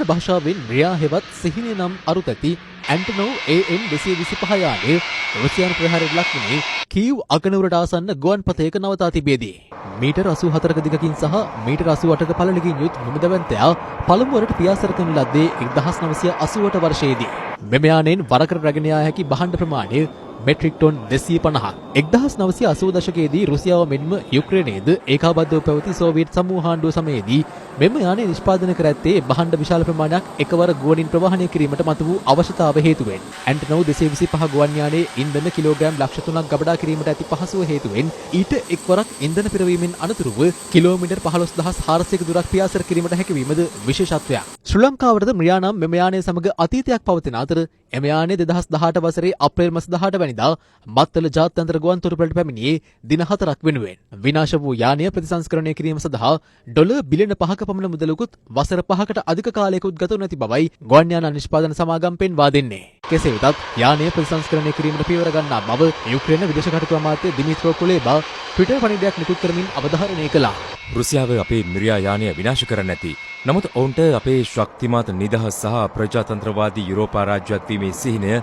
භාෂාවෙන් රියා හෙවත් සිහිනය නම් අරුත ඇති ඇන්ටනෝව් AN-225 යානය රුසියානු ප්‍රහාරයට ලක් වුණේ කීව් අගනුවරට ආසන්න ගුවන්පතයක නවතා තිබේදී. මීටර් 84ක දිගකින් සහ මීටර් 88ක පළලකින් යුත් හිමිදැවැන්තයා පළමුවරට පියාසර කරන ලද්දේ 1988 වර්ෂයේදී. මෙම යානයෙන් වරකර රැගෙන යා හැකි භාණ්ඩ ප්‍රමාණය මෙට්‍රික් ටොන් 250ක්. 1980 දශකයේදී රුසියාව මෙන්ම යුක්‍රේනයේද ඒකාබද්ධව පැවති සෝවියට් සමූහාණ්ඩුව සමයේදී මෙම යානය නිෂ්පාදනය කර ඇත්තේ භාණ්ඩ විශාල ප්‍රමාණයක් එකවර ගුවනින් ප්‍රවාහනය කිරීමට මතු වූ අවශ්‍යතාව හේතුවෙන්. ඇන්ටනෝව් 225 ගුවන් යානයේ ඉන්ධන කිලෝග්‍රෑම් ලක්ෂ 3ක් ගබඩා කිරීමට ඇති පහසුව හේතුවෙන් ඊට එක්වරක් ඉන්ධන පිරවීමෙන් අනතුරුව කිලෝමීටර් 15400ක දුරක් පියාසර කිරීමට හැකිවීමද විශේෂත්වයක්. ශ්‍රී ලංකාවටද ම්‍රියා නම් මෙම යානය සමග අතීතයක් පවතින අතර එම යානය 2018 වසරේ අප්‍රේල් මාස 18 වැනිදා මත්තල ජාත්‍යන්තර ගුවන්තොටුපළට පැමිණියේ දින 4ක් වෙනුවෙන්. විනාශ වූ යානය ප්‍රතිසංස්කරණය කිරීම සඳහා ඩොලර් බිලියන 5ක පමණ මුදලකුත් වසර 5කට අධික කාලයකුත් ගත වූ නැති බවයි ගුවන් යාන නිෂ්පාදන සමාගම් පෙන්වා දෙන්නේ. කෙසේ වෙතත් යානය ප්‍රතිසංස්කරණය කිරීමට පියවර ගන්නා බව යුක්‍රේන විදේශ කටයුතු අමාත්‍ය දිමිත්‍රෝ කුලේබා ට්විටර් පණිවිඩයක් නිකුත් කරමින් අවධාරණය කළා. රුසියාව අපේ මිරියා යානය විනාශ කරන්න ඇති. නමුත් ඔවුන්ට අපේ ශක්තිමත් නිදහස් සහ ප්‍රජාතන්ත්‍රවාදී යුරෝපා රාජ්‍යත් වීමේ සිහිනය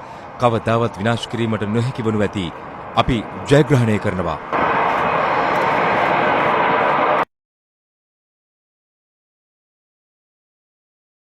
කවදාවත් විනාශ කිරීමට නොහැකි වනු ඇති. අපි ජයග්‍රහණය කරනවා.